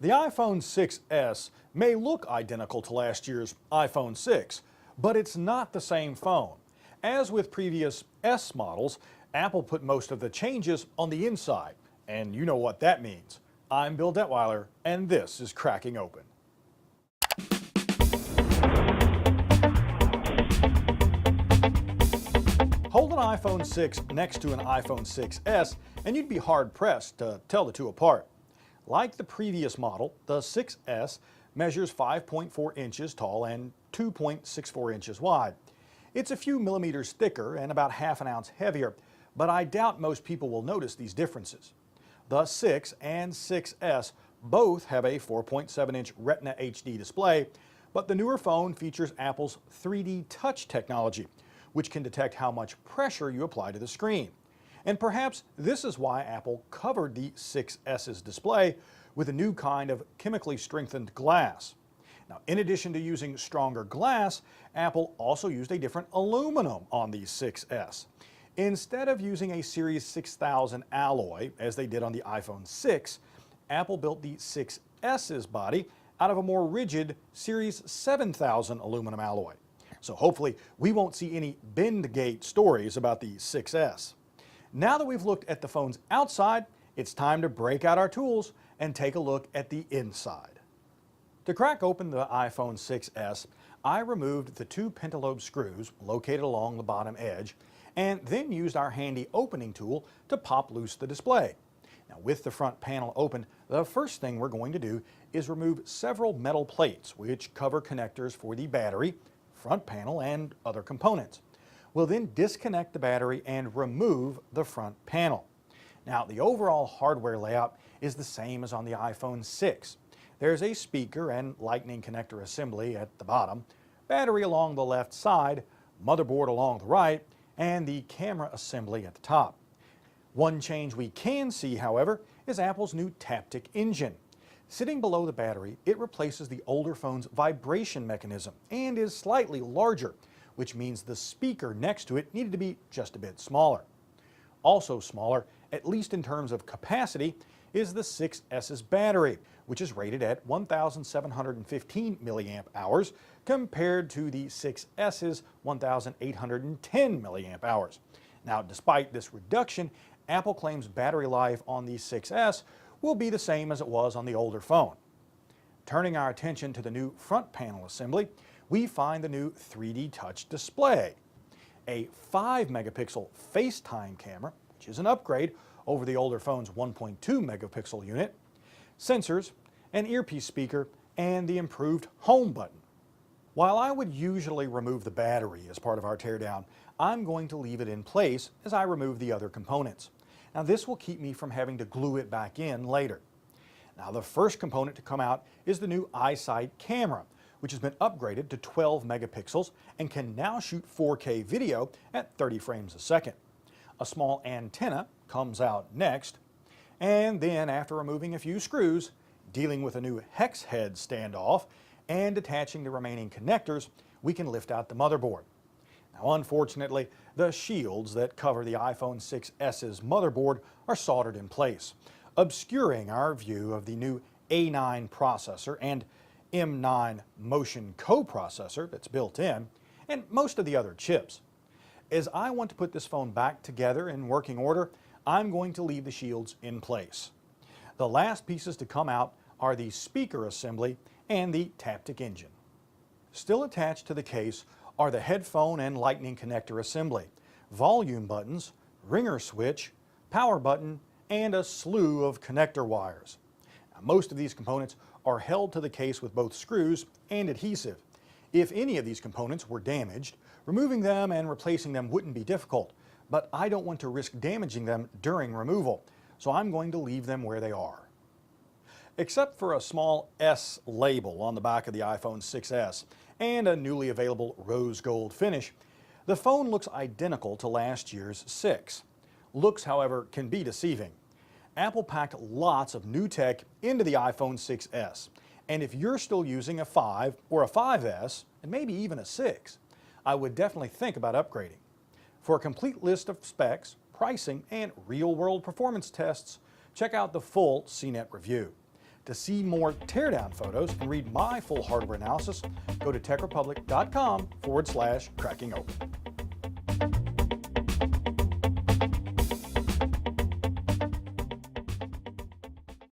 The iPhone 6s may look identical to last year's iPhone 6, but it's not the same phone. As with previous S models, Apple put most of the changes on the inside, and you know what that means. I'm Bill Detweiler, and this is Cracking Open. Hold an iPhone 6 next to an iPhone 6s, and you'd be hard-pressed to tell the two apart. Like the previous model, the 6s measures 5.4 inches tall and 2.64 inches wide. It's a few millimeters thicker and about half an ounce heavier, but I doubt most people will notice these differences. The 6 and 6s both have a 4.7-inch Retina HD display, but the newer phone features Apple's 3D Touch technology, which can detect how much pressure you apply to the screen. And perhaps this is why Apple covered the 6s's display with a new kind of chemically strengthened glass. Now, in addition to using stronger glass, Apple also used a different aluminum on the 6s. Instead of using a Series 6000 alloy, as they did on the iPhone 6, Apple built the 6s's body out of a more rigid Series 7000 aluminum alloy. So hopefully we won't see any Bendgate stories about the 6s. Now that we've looked at the phone's outside, it's time to break out our tools and take a look at the inside. To crack open the iPhone 6s, I removed the two pentalobe screws located along the bottom edge and then used our handy opening tool to pop loose the display. Now, with the front panel open, the first thing we're going to do is remove several metal plates which cover connectors for the battery, front panel, and other components. We'll then disconnect the battery and remove the front panel. Now, the overall hardware layout is the same as on the iPhone 6. There's a speaker and lightning connector assembly at the bottom, battery along the left side, motherboard along the right, and the camera assembly at the top. One change we can see, however, is Apple's new Taptic engine. Sitting below the battery, it replaces the older phone's vibration mechanism and is slightly larger, which means the speaker next to it needed to be just a bit smaller. Also smaller, at least in terms of capacity, is the 6s's battery, which is rated at 1,715 milliamp hours compared to the 6s's 1,810 milliamp hours. Now, despite this reduction, Apple claims battery life on the 6s will be the same as it was on the older phone. Turning our attention to the new front panel assembly, we find the new 3D Touch display, a 5-megapixel FaceTime camera, which is an upgrade over the older phone's 1.2-megapixel unit, sensors, an earpiece speaker, and the improved home button. While I would usually remove the battery as part of our teardown, I'm going to leave it in place as I remove the other components. Now, this will keep me from having to glue it back in later. Now, the first component to come out is the new iSight camera, which has been upgraded to 12 megapixels and can now shoot 4K video at 30 frames a second. A small antenna comes out next, and then after removing a few screws, dealing with a new hex head standoff, and detaching the remaining connectors, we can lift out the motherboard. Now, unfortunately, the shields that cover the iPhone 6s's motherboard are soldered in place, obscuring our view of the new A9 processor and M9 motion coprocessor that's built in, and most of the other chips. As I want to put this phone back together in working order, I'm going to leave the shields in place. The last pieces to come out are the speaker assembly and the Taptic engine. Still attached to the case are the headphone and lightning connector assembly, volume buttons, ringer switch, power button, and a slew of connector wires. Now, most of these components are held to the case with both screws and adhesive. If any of these components were damaged, removing them and replacing them wouldn't be difficult, but I don't want to risk damaging them during removal, so I'm going to leave them where they are. Except for a small S label on the back of the iPhone 6s and a newly available rose gold finish, the phone looks identical to last year's 6. Looks, however, can be deceiving. Apple packed lots of new tech into the iPhone 6s, and if you're still using a 5 or a 5S, and maybe even a 6, I would definitely think about upgrading. For a complete list of specs, pricing, and real-world performance tests, check out the full CNET review. To see more teardown photos and read my full hardware analysis, go to techrepublic.com/cracking open.